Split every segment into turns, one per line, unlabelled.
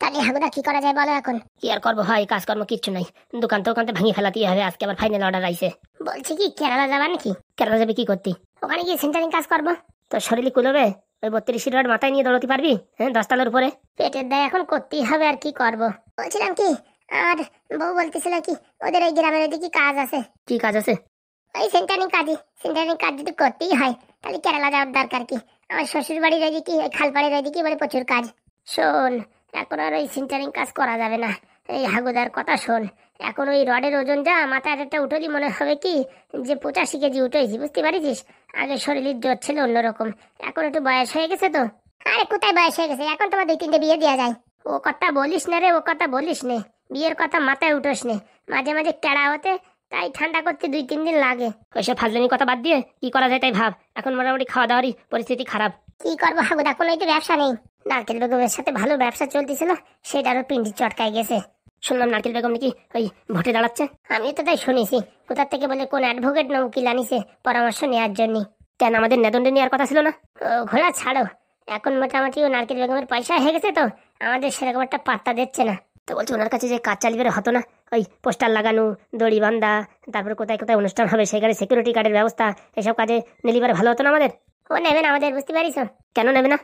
তাহলে হাগুদা কি করা যায় বলো এখন?
কি আর করবো ভাই, কাজকর্ম কিচ্ছু নাই, দোকান তো ওখান থেকে ভাঙিয়ে ফেলাতেই হবে। আজকে আবার ফাইনাল অর্ডার আইছে।
বলছি কি কেরালা যাবা নাকি?
কেরালা যাবে কি করতি?
ওখানে গিয়ে সেন্টারিং কাজ করবো।
তোর শরীরে কুলবে? ওই 32 রড মাথায় নিয়ে দৌড়তে পারবি? হ্যাঁ, 10 তলার উপরে।
পেটের দায় এখন করতেই হবে, আর কি করব। বলছিলাম কি, আর বউ বলতেছিল কি ওদের এই গ্রামের ওইদিকে কাজ আছে।
কি কাজ আছে?
ওই সেন্টারিং কাজই। সেন্টারিং কাজ যদি করতেই হয় তাহলে কেরালা যাওয়ার দরকার কি? আমার শ্বশুর বাড়ির ওইদিকে, ওই খালপাড়ের ওইদিকে বলে প্রচুর কাজ। শোন, এখন আর ওই সেন্টারিং কাজ করা যাবে না। এই হাগুদার কথা শোন, এখন ওই রডের ওজন যা মাথায় একটা উঠলি মনে হবে কি যে 85 কেজি উঠেছি, বুঝতে পারিস? আগে শরীরের জোর ছিল অন্যরকম, এখন একটু বয়স হয়ে গেছে তো। আরে কোথায় বয়স হয়ে গেছে, এখন তোমার 2-3টে বিয়ে দেওয়া যায়। ও কথা বলিস না রে, ও কথা বলিস নে। বিয়ের কথা মাথায় উঠোস নে। মাঝে মাঝে টেড়া হতে তাই ঠান্ডা করতে 2-3 দিন লাগে।
ওইসব ফাজলামি কথা বাদ দিয়ে কি করা যায় তাই ভাব। এখন মোটামুটি খাওয়া দাওয়ারই পরিস্থিতি খারাপ।
কি করবো হাগুদা, কোনো তো ব্যবসা নেই। নারকেল বেগমের সাথে ভালো ব্যবসা চলতেছিল, সেটারও পিন্ডি চটকায় গেছে।
শুনলাম নারকেল বেগম নাকি ওই ভোটে দাঁড়াচ্ছে।
আমি তো তাই শুনেছি। কোথা থেকে বলে কোন অ্যাডভোকেট না উকিল আনিছে পরামর্শ নেওয়ার জন্য।
কেন, আমাদের নেদন্ডে নেওয়ার কথা ছিল না?
ও ঘোড়া ছাড়ো, এখন মোটামুটি ও নারকেল বেগমের পয়সা হয়ে গেছে তো আমাদের সেরকম একটা পাত্তা দিচ্ছে না।
তো বলছি ওনার কাছে যে কাজ চালিয়ে হতো না, ওই পোস্টার লাগানো, দড়ি বান্ধা, তারপরে কোথায় কোথায় অনুষ্ঠান হবে সেখানে সিকিউরিটি গার্ডের ব্যবস্থা, এসব কাজে নিলিবারে ভালো হতো না আমাদের?
ও নেবে না আমাদের, বুঝতে পারিস?
কেন নেবে না?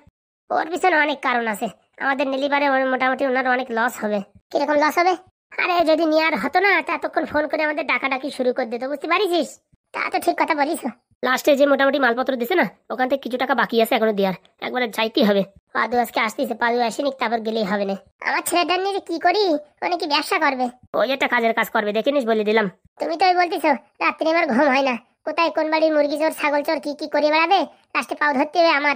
ওর পিছনে অনেক কারণ আছে। আমাদের নিলিবারে মোটামুটি ওনার অনেক লস হবে। কিরকম লস হবে? আরে যদি নেওয়ার হতো না তা এতক্ষণ ফোন করে আমাদের ডাকাডাকি শুরু করে দিত, বুঝতে পারিস? তা তো ঠিক কথা বলিস।
লাস্টে যে মোটামুটি মালপত্র দিছে না, ওখান থেকে কিছু টাকা বাকি আছে এখনো দেওয়ার, একবারে যাইতেই হবে।
পাদু আজকে আসতেছে, পাদু আসেনি, তারপর গেলেই হবে না। আমার ছেলেটার নিয়ে কি করি, মানে কি ব্যবসা করবে?
ওই একটা কাজের কাজ করবে, দেখে নিস, বলে দিলাম।
তুমি তো ওই বলতেছো রাত্রে আমার ঘুম হয় না, কোথায় কোন বাড়ির মুরগি চোর ছাগল চোর কি কি করে বেড়াবে, লাস্টে পাও ধরতে হবে আমার।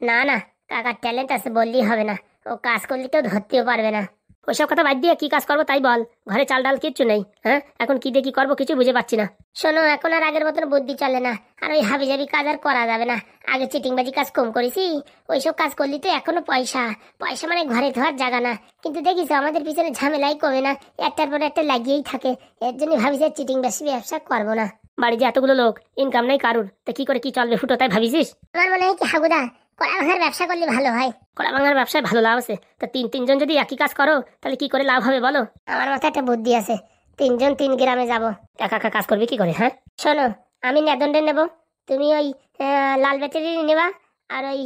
না না, কাকার ট্যালেন্ট আছে, বললেই হবে না। ও কাজ করলে তো ধরতেও পারবে না।
ওইসব কথা বাদ দিয়ে কি কাজ করবো তাই বল। ঘরে চাল ডাল কিচ্ছু নেই। হ্যাঁ, এখন কি দিয়ে কি করবো কিছু বুঝে পাচ্ছি না।
শোনো, এখন আর আগের মতন বুদ্ধি চলে না, আর ওই হাবিজাবি কাজ আর করা যাবে না। আগে চিটিংবাজি কাজ কম করেছি, ওইসব কাজ করলি তো এখনো পয়সা। পয়সা মানে ঘরে ধোয়ার জায়গা না, কিন্তু দেখিস আমাদের পিছনে ঝামেলাই কমে না, একটার পর একটা লাগিয়েই থাকে। এর জন্য ভাবিস চিটিং বেশি ব্যবসা করবো না।
বাড়ি যে এতগুলো লোক, ইনকাম নেই কারুর, তা কি করে কি চলবে ফুটো তাই ভাবিস?
আমার মনে হয় কি হাগুদা, কলা ভাঙার ব্যবসা করলে ভালো হয়।
কলা ভাঙার ব্যবসায় ভালো লাভ আছে, তা তিনজন যদি একই কাজ করো তাহলে কি করে লাভ হবে বলো?
আমার মাথায় একটা বুদ্ধি আছে, 3জন 3 গ্রামে যাব।
একা একা কাজ করবে কি করে? হ্যাঁ
শোনো, আমি নেদন্ডে নেব, তুমি ওই লাল ব্যাটারি নেবা, আর ওই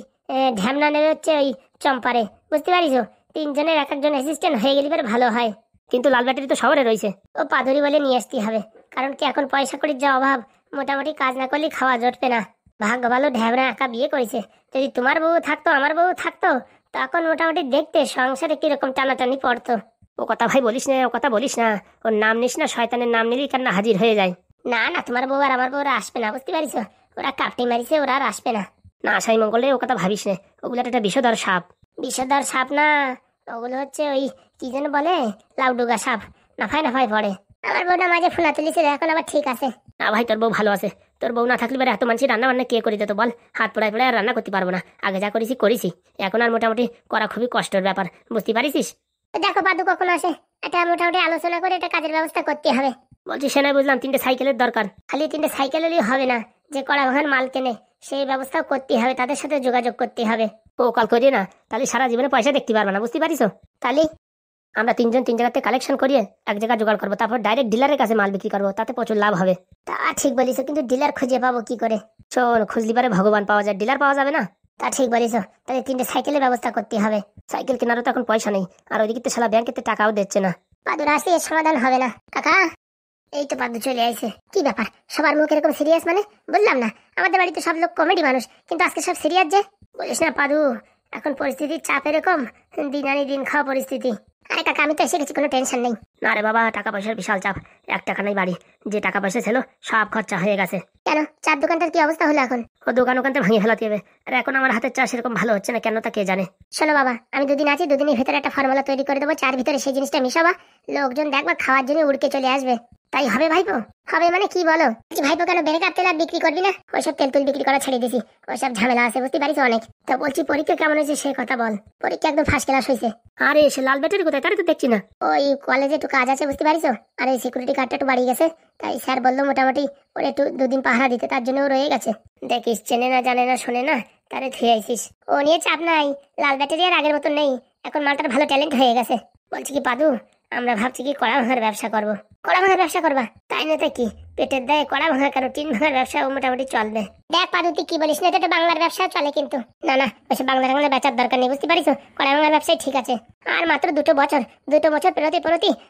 ঢ্যামনা নেবে হচ্ছে ওই চম্পারে, বুঝতে পারিস? 3জনের এক একজন অ্যাসিস্ট্যান্ট হয়ে গেলে ভালো হয়।
কিন্তু লাল ব্যাটারি তো শহরে রয়েছে।
ও পাদুরি বলে নিয়ে আসতে হবে, কারণ কি এখন পয়সা কড়ির যা অভাব, মোটামুটি কাজ না করলে খাওয়া জুটবে না। ভাগ্য ভালো ঢ্যামনা একা বিয়ে করেছে, যদি তোমার বউ থাকতো আমার বউ থাকতো তখন মোটামুটি দেখতে সংসারে কিরকম টানাটানি পড়তো।
ও কথা ভাই বলিস না, ও কথা বলিস না, ওর নাম নিস না, শয়তানের নাম নিলেই কান্না হাজির হয়ে যায়।
না না, তোমার বউ আর আমার বউ ওরা আসবে না, বুঝতে পারিস? ওরা কাপটি মারিছে, ওরা আর আসবে না।
না আশাই মঙ্গলে ও কথা ভাবিস না, ওগুলো একটা বিষধর সাপ।
বিষধর সাপ না, ওগুলো হচ্ছে ওই কি যেন বলে, লাউডুগা সাপ, নাফায় নাফায় পড়ে। আমার বউটা মাঝে ফোনা তুলেছিল, এখন আবার ঠিক আছে।
না ভাই, তোর বউ ভালো আছে। তোর বউ না থাকলে এত মানুষ রান্না বান্না কে করে দিত বল? হাত পড়ায় পড়ায় আর রান্না করতে পারবো না। আগে যা করেছি, এখন আর মোটামুটি করা খুবই কষ্টের ব্যাপার, বুঝতে পারিস?
দেখো পাদু কখন আসে, এটা মোটামুটি আলোচনা করে এটা কাজের ব্যবস্থা করতে হবে।
বলছি সে নয় বুঝলাম, 3টে সাইকেলের দরকার।
খালি 3টে সাইকেল হলেই হবে না, যে কড়া ভাঙার মাল কেনে সেই ব্যবস্থাও করতে হবে, তাদের সাথে যোগাযোগ করতে হবে।
ও কাল করিয়ে না, তাহলে সারা জীবনে পয়সা দেখতে পারবে না, বুঝতে পারিস?
তাহলে
আমরা 3জন 3 জায়গাতে কালেকশন করিয়ে এক জায়গায় জোগাড় করবো, তারপর ডাইরেক্ট ডিলারের কাছে মাল বিক্রি করবো, তাতে প্রচুর লাভ হবে।
তা ঠিক বলিস, কিন্তু ডিলার খুঁজে পাবো কি করে?
শোন, খুঁজলি পারে ভগবান পাওয়া যায়, ডিলার পাওয়া যাবে না।
তা ঠিক বলিস, তাহলে 3টে সাইকেলের ব্যবস্থা করতে হবে।
সাইকেল কেনারও তো এখন পয়সা নেই, আর ওইদিকে তো শালা ব্যাংকেতে টাকাও দিচ্ছে না।
পাদুর আসলে এর সমাধান হবে না। কাকা, এই তো পাদু চলে আইছে। কি ব্যাপার, সবার মুখ এরকম সিরিয়াস? মানে বুঝলাম না, আমাদের বাড়িতে সব লোক কমেডি মানুষ, কিন্তু আজকে সব সিরিয়াস যে। বলিস না পাদু, এখন পরিস্থিতির চাপ এরকম, দিন আনি দিন খাওয়া পরিস্থিতি। আরে কাকা, আমি তো এসে গেছি, কোনো টেনশন নেই।
না রে বাবা, টাকা পয়সার বিশাল চাপ, 1 টাকা নাই বাড়ি, যে টাকা পয়সা ছিল সব খরচা হয়ে গেছে।
কেন, চার দোকানটার কি অবস্থা হলো এখন?
ও দোকান ওখানতে ভাঙিয়ে ফেলাতে হবে, আর এখন আমার হাতের চা সেরকম ভালো হচ্ছে না, কেন তা কে জানে।
শোনো বাবা, আমি 2 দিন আছি, 2 দিনের ভিতরে একটা ফর্মুলা তৈরি করে দেবো, চার ভিতরে সেই জিনিসটা মিশাবা, লোকজন দেখবা খাওয়ার জন্য উড়কে চলে আসবে। তাই হবে ভাইপো? হবে মানে কি বলো? ভাইপো কেন বেরেকার তেল আর বিক্রি করবি না? ওইসব তেল তুল বিক্রি করা ছেড়ে দিছি, ওইসব ঝামেলা আছে, বুঝতে পারিস অনেক। তো বলছি পরীক্ষা কেমন হয়েছে সে কথা বল। পরীক্ষা একদম ফার্স্ট ক্লাস হয়েছে।
আরে সে লাল ব্যাটারি কোথায়, তারে তো দেখছি না।
ওই কলেজে একটু কাজ আছে, বুঝতে পারিস, আর এই সিকিউরিটি গার্ডটা একটু বাড়িয়ে গেছে, তাই স্যার বললো মোটামুটি ওর একটু 2 দিন পাহারা দিতে, তার জন্য ও রয়ে গেছে। দেখিস চেনে না জানে না শোনে না, তারে থুয়ে আইসিস। ও নিয়ে চাপ নাই, লাল ব্যাটারি আর আগের মতন নেই, এখন মালটার ভালো ট্যালেন্ট হয়ে গেছে। বলছি কি পাদু, আমরা ভাবছি কি কড়া ভাঙার ব্যবসা করব। কড়া ভাঙার ব্যবসা করবা? তাই না তো কি, পেটের দায়ে কড়া ভাঙা কেন, টিন ভাঙার ব্যবসা মোটামুটি চলবে। দেখ পাদু তুই কি বলিস না, এটা বাংলার ব্যবসা চলে কিন্তু। না না, ওইসব বাংলা টাংলা বেচার দরকার নেই, বুঝতে পারিস? কড়া ভাঙার ব্যবসায় ঠিক আছে। আর মাত্র 2 বছর পেরোতে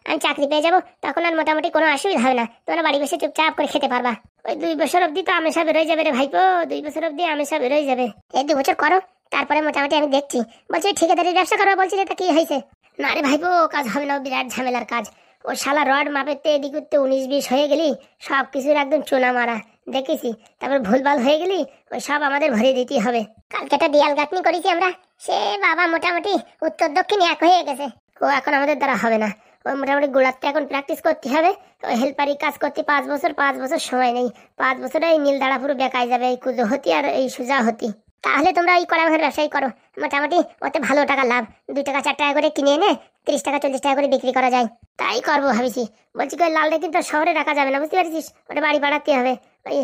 আমি চাকরি পেয়ে যাবো, তখন আর মোটামুটি কোনো অসুবিধা হবে না, তোমরা বাড়ি বসে চুপচাপ করে খেতে পারবা। ওই 2 বছর অব্দি তো আমেশা বেরোয় যাবে রে ভাইপো, 2 বছর অব্দি আমেশা বেরোয় যাবে। এই 2 বছর করো, তারপরে মোটামুটি আমি দেখছি। বলছি ঠিকাদারির ব্যবসা করবো বলছি, এটা কি হয়েছে? না রে ভাইপো, কাজ হবে না, বিরাট ঝামেলার কাজ। ও শালা রড মাপেতে এদিক উঠতে 19-20 হয়ে গেলি, সব কিছুর একদম চোনা মারা দেখেছি। তারপর ভুলভাল হয়ে গেলি, ওই সব আমাদের ভরে দিতেই হবে। কালকে একটা দেয়াল গাঁথনি করেছি আমরা, সে বাবা মোটামুটি উত্তর দক্ষিণ এক হয়ে গেছে। ও এখন আমাদের দ্বারা হবে না, ওই মোটামুটি গোড়াতে এখন প্র্যাকটিস করতে হবে। ওই হেল্পারি কাজ করতে 5 বছর সময় নেই। 5 বছরে এই নীল দাঁড়া পুরো বেকায় যাবে, এই কুজো হতি আর এই সুজা হতি। তাহলে তোমরা ওই কড়া ভাঙার ব্যবসায়ী করো, মোটামুটি ওতে ভালো টাকা লাভ। 2 টাকা 4 টাকা করে কিনে এনে 30 টাকা 40 টাকা করে বিক্রি করা যায়। তাই করবো ভাবিছি। বলছি কি লালটা কিন্তু শহরে রাখা যাবে না, বুঝতে পারছিস? ওটা বাড়ি পাঠাতে হবে। ওই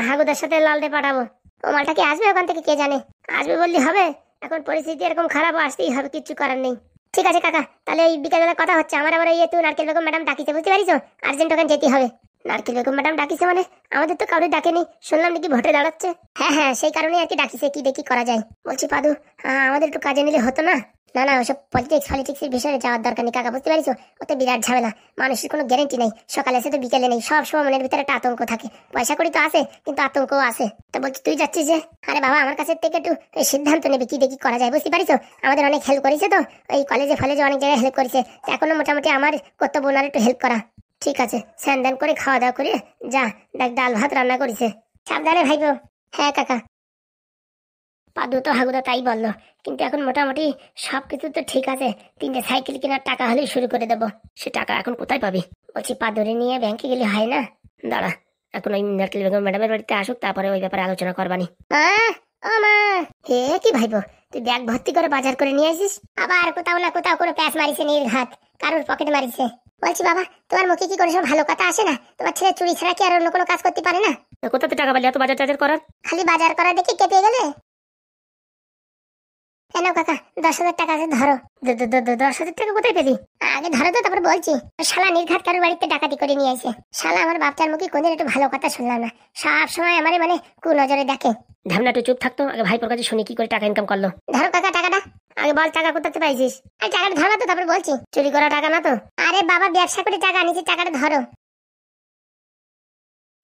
হাগুদার সাথে লালটে পাঠাবো। ও মালটা কি আসবে ওখান থেকে কে জানে? আসবে বললি হবে, এখন পরিস্থিতি এরকম খারাপ, আসতেই হবে, কিচ্ছু করার নেই। ঠিক আছে কাকা, তাহলে এই বিকেলবেলা কথা হচ্ছে। আমার আবার তুই নারকেল বেগম ম্যাডাম ডাকিছে, বুঝতে পারিস? আর্জেন্ট ওখানে যেতে হবে। নারকেল বেগম ম্যাডাম ডাকিছে মানে? আমাদের তো কাউরে ডাকেনি, শুনলাম নাকি ভোটে দাঁড়াচ্ছে। হ্যাঁ, সেই কারণে আর কি ডাকিছে, কি দেখি করা যায়। বলছি পাদু, আমাদের একটু কাজে নিলে হতো না? না না, ওসব পলিটিক্সের বিষয়ে যাওয়ার দরকার নেই কাকা, বুঝতে পারিস? ওতে বিরাট ঝামেলা, মানুষের কোনো গ্যারেন্টি নেই, সকালে এসে তো বিকেলে নেই, সব সময় মনের ভিতরে একটা আতঙ্ক থাকে। পয়সা করি তো আছে, কিন্তু আতঙ্কও আছে। তো বলছি তুই যাচ্ছিস যে? আরে বাবা, আমার কাছে থেকে একটু সিদ্ধান্ত নেবে, কি দেখি করা যায়, বুঝতে পারিস? আমাদের অনেক হেল্প করেছে তো, ওই কলেজে অনেক জায়গায় হেল্প করেছে। এখনো মোটামুটি আমার কর্তব্য ওনার একটু হেল্প করা। ঠিক আছে, স্নান দান করে খাওয়া দাওয়া করে যা, দেখ ডাল ভাত রান্না করেছে। সাবধানে ভাইপো। হ্যাঁ কাকা। পাদু তো হাগুদা তাই বললো, কিন্তু এখন মোটামুটি সবকিছু তো ঠিক আছে। 3টে সাইকেল কেনার টাকা হলেই শুরু করে দেবো।
সে টাকা এখন কোথায় পাবি?
বলছি পাদুরে নিয়ে ব্যাংকে গেলে হয় না?
দাঁড়া, এখন ওই নারকেল বেগম ম্যাডামের বাড়িতে আসুক, তারপরে ওই ব্যাপারে আলোচনা করবানি।
মা, ও মা। হে কি ভাইপো, তুই ব্যাগ ভর্তি করে বাজার করে নিয়ে আসিস, আবার কোথাও না কোথাও করে প্যাঁচ মারিছে, নির্ঘাত কারোর পকেটে মারিছে। বলছি বাবা, তোমার মুখে কি করে সব ভালো কথা আসে না? তোমার ছেলে চুরি ছাড়া কি আর অন্য কোনো কাজ করতে পারে না?
কোথাতে টাকা পালি এত বাজার টাজার করার?
খালি বাজার করা দেখে কেটে গেলে। কেন কাকা, 10,000 টাকা আছে, ধরো।
10,000 টাকা কোথায় পেলি?
আগে ধরো তো, তারপর বলছি। শালা নির্ঘাত কারোর বাড়িতে ডাকাতি করে নিয়ে আসে। শালা আমার বাপটার মুখে কোনদিন একটু ভালো কথা শুনলাম না, সব সময় আমারে মানে কুনজরে দেখে।
ঢামনা একটু চুপ থাকতো, আগে ভাইপোর কাছে শুনি কি করে টাকা ইনকাম করলো।
ধরো কাকা টাকাটা।
আগে বল টাকা কোথাতে পাইছিস?
আর টাকাটা ধরো তো, তারপর বলছি।
চুরি করা টাকা না তো?
আরে বাবা, ব্যবসা করে টাকা আনিছি, টাকাটা ধরো।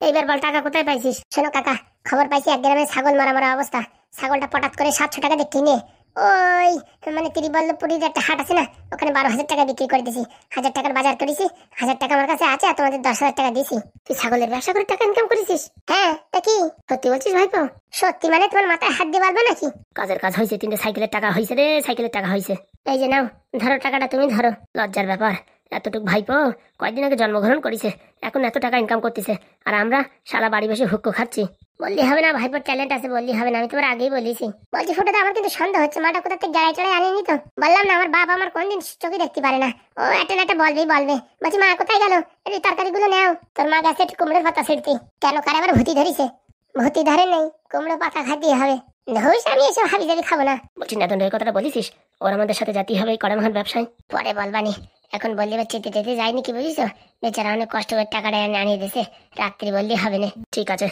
এইবার বল টাকা কোথায় পাইছিস?
শোনো কাকা, খবর পাইছি এক গ্রামে ছাগল মারা অবস্থা। ছাগলটা পটাত করে 700 টাকা দিয়ে কিনে ওই মানে ত্রিবল্লপুরীর একটা হাট আছে না, ওখানে 12,000 টাকা বিক্রি করে দিছি। 1,000 টাকার বাজার করেছি, 1,000 টাকা আমার কাছে আছে, আর তোমাদের 10,000 টাকা দিছি।
তুই ছাগলের ব্যবসা করে টাকা ইনকাম করেছিস?
হ্যাঁ, তা কি
সত্যি বলছিস ভাইপো?
সত্যি মানে তোমার মাথায় হাত দিয়ে পারবে নাকি?
কাজের কাজ হয়েছে, 3টে সাইকেলের টাকা হয়েছে রে, সাইকেলের টাকা হয়েছে।
এই যে নাও, ধরো টাকাটা, তুমি ধরো।
লজ্জার ব্যাপার, এতটুক ভাইপো কয়েকদিন আগে জন্মগ্রহণ করেছে, এখন এত টাকা ইনকাম করতেছে, আর আমরা সারা বাড়ি বসে হুক্কো খাচ্ছি।
বললি হবে না, ভাইপোর ট্যালেন্ট আছে, বললি হবে না, আমি তোমার আগেই বলেছি। বলছি ফুটো, আমার কিন্তু সন্দেহ হচ্ছে, মাটা কোথা থেকে গাড়াই চড়াই আনেনি তো? বললাম না, আমার বাপ আমার কোনদিন চোখে দেখতে পারে না, ও একটা বলবে। বলছি মা কোথায় গেল, এই তরকারিগুলো নেও। তোর মা গাছে একটু কুমড়োর পাতা ছিঁড়তি। কেন, কারে আবার ভূতি ধরিছে? ভূতি ধরে নেই, কুমড়ো পাতা খাইতে হবে। ধরিস, আমি এসব হাবি জাবি খাবো না।
বলছি নেতনের কথাটা বলিস, ওর আমাদের সাথে জাতি হবে এই কড়ামহান ব্যবসায়।
পরে বলবানি, এখন বললি এবার চেতে চেতে যায়নি, কি বুঝিস? বেচারা অনেক কষ্ট করে টাকাটা আনিয়ে দিয়েছে, রাত্রি বললি হবে না।
ঠিক আছে।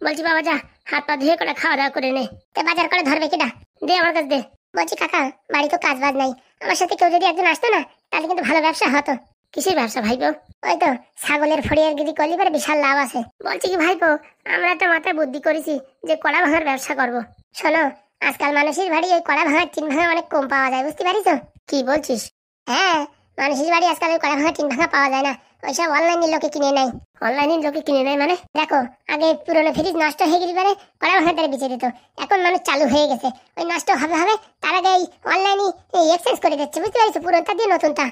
বলছি বাবা, যা হাত পা ধুয়ে করে খাওয়া দাওয়া করে নে। তে বাজার করে ধরবে কিনা, দে আমার কাছে দে। বলছি কাকা, বাড়ি তো কাজ বাজ নাই, আমার সাথে কেউ যদি একজন আসতো না, তাহলে কিন্তু ভালো ব্যবসা হতো।
কিসের ব্যবসা ভাইপো?
ওই তো ছাগলের ফড়িয়ার গিরি করলে পরে বিশাল লাভ আছে। বলছি কি ভাইপো, আমরা একটা মাথায় বুদ্ধি করেছি যে কড়া ভাঙার ব্যবসা করব। শোনো, আজকাল মানুষের বাড়ি ওই কড়া ভাঙার টিন ভাঙা অনেক কম পাওয়া যায়, বুঝতে পারিস?
কি বলছিস?
হ্যাঁ, মানুষের বাড়ি আজকাল ওই কড়া ভাঙা টিন ভাঙা পাওয়া যায় না, ওইসব অনলাইনে লোকে কিনে নেয়।
অনলাইনে লোকে কিনে নেয় মানে?
দেখো, আগে পুরোনো ফ্রিজ নষ্ট হয়ে গেলে পরে কড়া ভাঙা তারা বেঁচে দিত, এখন মানুষ চালু হয়ে গেছে, ওই নষ্ট হবে তার আগে এই অনলাইনে এক্সচেঞ্জ করে দিচ্ছে, বুঝতে পারিস? পুরোনটা দিয়ে নতুনটা।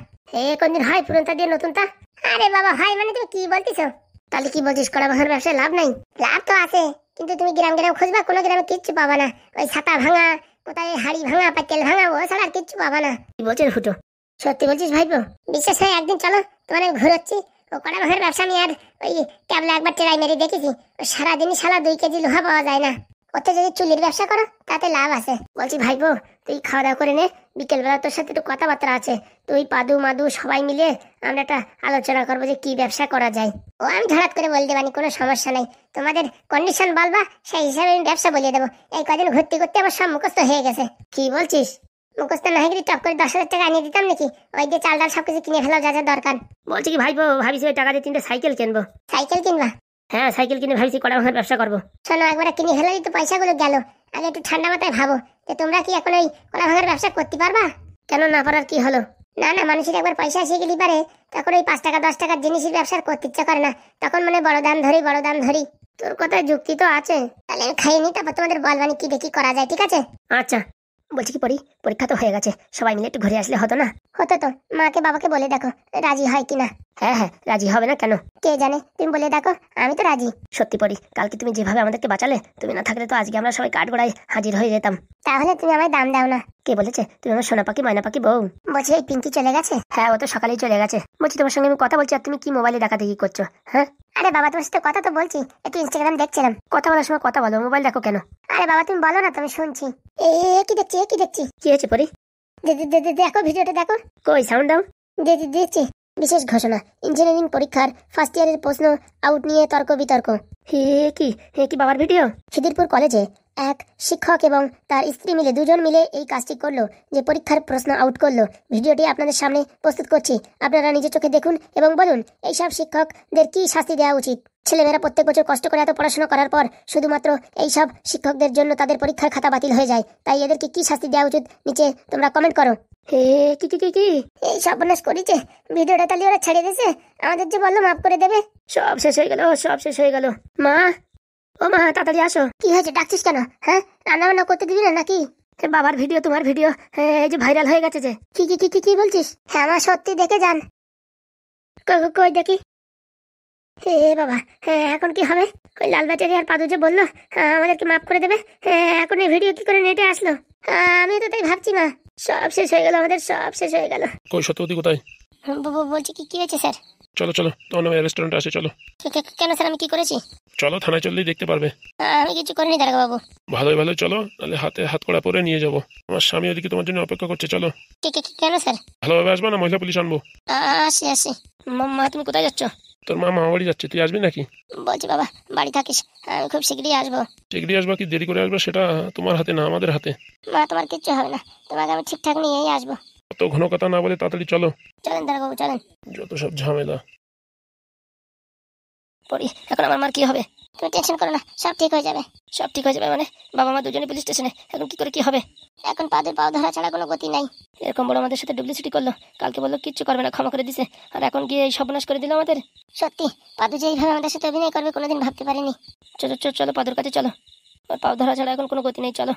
কোনদিন হয় পুরোনটা দিয়ে নতুনটা?
আরে বাবা ভাই, মানে তুমি কি বলতেছো?
তাহলে কি বলছিস, কড়া ভাঙার ব্যবসায় লাভ নাই?
লাভ তো আছে, কিন্তু তুমি গ্রাম খুঁজবা, কোনো গ্রামে কিচ্ছু পাবা না। ওই ছাতা ভাঙা, কোথায় হাড়ি ভাঙা, পাতিল ভাঙা, ও ছাড়া আর কিচ্ছু পাবা না।
কি বলছিস ফুটো, সত্যি বলছিস ভাইপো?
বিশেষ হয় একদিন চলো, তোমার ঘুরোচ্ছি। ও কড়া ভাঙার ব্যবসা নিয়ে আর ওই ট্যাবলা একবার ট্রাই মেরে দেখেছি, সারাদিনই 2 কেজি লোহা পাওয়া যায় না। ওতে যদি চুলির ব্যবসা করো, তাতে লাভ আছে।
বলছি ভাইপো,
তুই খাওয়া দাওয়া করে নে, বিকেলবেলা তোর সাথে একটু কথাবার্তা আছে। তুই পাদু মাদু সবাই মিলে আমরা একটা আলোচনা করবো যে কি ব্যবসা করা যায়। ও আমি ধরাত করে বলে দেবানি, কোনো সমস্যা নাই। তোমাদের কন্ডিশন বলবা, সেই হিসাবে আমি ব্যবসা বলিয়ে দেবো। এই কদিন ঘুরতে ঘুরতে আমার সব মুখস্থ হয়ে গেছে। কি বলছিস? মুখস্থ না হয়ে টপ করে 10,000 টাকা আনিয়ে দিতাম নাকি? ওই যে চাল ডাল সবকিছু কিনে ফেলাও যা যা দরকার।
বলছি কি ভাইবো, ভাবিছি ওই টাকা দিয়ে 3টে সাইকেল কিনবো।
সাইকেল কিনবা?
হ্যাঁ সাইকেল কিনে ভাবিছি কড়া ভাঙার ব্যবসা করবো।
শোনো, একবার কিনে ফেলারই তো পয়সাগুলো গেল। আগে একটু ঠান্ডা মাথায় ভাবো যে তোমরা কি এখন ওই কলা ভাঙার ব্যবসা করতে পারবা?
কেন না পারার কি হলো?
না না, মানুষের একবার পয়সা এসে গেলে পারে তখন ওই 5 টাকা 10 টাকার জিনিসের ব্যবসা করতে ইচ্ছা করে না। তখন মানে বড় দাম ধরি বড় দাম ধরি।
তোর কথায় যুক্তি তো আছে।
তাহলে আমি খাইয়ে নি, তারপর তোমাদের বলবানি কি দেখি করা যায়, ঠিক আছে?
আচ্ছা বলছি কি পরীক্ষা তো হয়ে গেছে, সবাই মিলে একটু ঘুরে আসলে হতো না?
হতো তো, মাকে বাবাকে বলে দেখো রাজি হয় কিনা।
হ্যাঁ হ্যাঁ, রাজি হবে না কেন?
কে জানে, তুমি বলে দেখো, আমি তো রাজি।
সত্যি পরি, কালকে তুমি যেভাবে আমাদেরকে বাঁচালে, তুমি না থাকলে তো আজকে আমরা সবাই কাঠগড়ায় হাজির হয়ে যেতাম।
তাহলে তুমি আমায় দাম দাও না।
কে বলেছে? তুমি আমার সোনা পাখি ময়না পাখি বউ।
বলছি এই পিঙ্কি চলে গেছে?
হ্যাঁ ও তো সকালেই চলে গেছে। বলছি তোমার সঙ্গে আমি কথা বলছি আর তুমি কি মোবাইলে দেখাদেখি করছো? হ্যাঁ
আরে বাবা, তোমার সাথে কথা তো বলছি, একটু ইনস্টাগ্রাম দেখছিলাম।
কথা বলার সময় কথা বলো, মোবাইল দেখো কেন?
আরে বাবা তুমি বলো না, তুমি শুনছি। এ কি দেখছি, কি দেখছি?
কি হয়েছে পরি?
দেখো ভিডিওটা দেখো।
কই সাউন্ড দাও।
দিচ্ছি। বিশেষ ঘোষণা, ইঞ্জিনিয়ারিং পরীক্ষার ফার্স্ট ইয়ারের প্রশ্ন আউট নিয়ে তর্ক বিতর্ক।
হে কি বাবার ভিডিও?
খিদিরপুর কলেজে এক শিক্ষক এবং তার স্ত্রী মিলে দুজন মিলে এই কাজটি করলো, যে পরীক্ষার প্রশ্ন আউট করলো। ভিডিওটি আপনাদের সামনে প্রস্তুত করছি, আপনারা নিজের চোখে দেখুন এবং বলুন এইসব শিক্ষকদের কি শাস্তি দেওয়া উচিত। ছেলেমেয়েরা প্রত্যেক বছর কষ্ট করে এত পড়াশোনা করার পর শুধুমাত্র এইসব শিক্ষকদের জন্য তাদের পরীক্ষার খাতা বাতিল হয়ে যায়। তাই এদেরকে কি শাস্তি দেওয়া উচিত নিচে তোমরা কমেন্ট করো।
হে কি
এই সর্বনাশ করেছে, ভিডিওটা তাহলে ওরা ছেড়ে দিয়েছে, আমাদের যে বললো মাফ করে দেবে।
সব শেষ হয়ে গেল, সব শেষ হয়ে গেল। মা, ও মা তাড়াতাড়ি আসো।
কি হয়েছে, ডাকছিস কেন? হ্যাঁ, রান্না বান্না করতে দিবি না নাকি?
বাবার ভিডিও তোমার ভিডিও এই যে ভাইরাল হয়ে গেছে যে।
কি বলছিস? হ্যাঁ আমার সত্যি দেখে যান।
কই দেখি।
হে বাবা, হ্যাঁ এখন কি হবে? ওই লাল ব্যাটারি আর পাদু যে বললো আমাদেরকে মাফ করে দেবে, এখন এই ভিডিও কি করে নেটে আসলো? আমি তো তাই ভাবছি মা, সব শেষ হয়ে গেল, আমাদের সব শেষ হয়ে গেল।
কই সত্যবতী কোথায়?
বলছি কি হয়েছে স্যার?
চলো তোমার নামে রেস্টুরেন্টে আসে, চলো।
কেন স্যার, আমি কি করেছি?
চলো থানায় চললেই দেখতে পারবে।
আমি কিছু করিনি দারোগা বাবু।
ভালোই চলো, নাহলে হাতে হাত কড়া পরে নিয়ে যাবো। আমার স্বামী ওদিকে তোমার জন্য অপেক্ষা করছে, চলো।
কেন স্যার?
ভালোভাবে আসবা না মহিলা পুলিশ আনবো?
আসি।
মা তুমি কোথায় যাচ্ছ?
তোর মামা বাড়ি যাচ্ছে, তুই আসবি নাকি?
বলছি বাবা বাড়ি থাকিস, আমি খুব শীঘ্রই আসবো।
শীঘ্রই আসবা কি দেরি করে আসবা সেটা তোমার হাতে না আমাদের হাতে।
মা তোমার কিচ্ছু হবে না, তোমাকে আমি ঠিকঠাক নিয়েই আসবো।
অত ঘন কথা না বলে তাড়াতাড়ি চলো।
চলেন দারোগা বাবু চলেন।
যত সব ঝামেলা।
পরি এখন আমার মার কি হবে?
তুমি টেনশন করো না, সব ঠিক হয়ে যাবে।
সব ঠিক হয়ে যাবে মানে? বাবা মা দুজনে পুলিশ স্টেশনে, এখন কি করে কি হবে?
এখন পাদের পাও ধরা ছাড়া কোনো গতি নাই।
এরকম বড় আমাদের সাথে ডুপ্লিসিটি করলো, কালকে বললো কিচ্ছু করবে না, ক্ষমা করে দিছে, আর এখন গিয়ে এই সর্বনাশ করে দিল আমাদের।
সত্যি পাদু যে এইভাবে আমাদের সাথে অভিনয় করবে কোনোদিন ভাবতে পারিনি।
চলো পাদুর কাছে চলো, আর পাও ধরা ছাড়া এখন কোনো গতি নেই, চলো।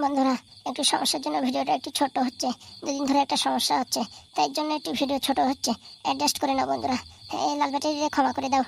বন্ধুরা একটু সমস্যার জন্য ভিডিওটা একটু ছোট হচ্ছে, দুদিন ধরে একটা সমস্যা হচ্ছে, তাই জন্য একটু ভিডিও ছোট হচ্ছে, অ্যাডজাস্ট করে নাও বন্ধুরা। লাল ব্যাটারি ক্ষমা করে দাও।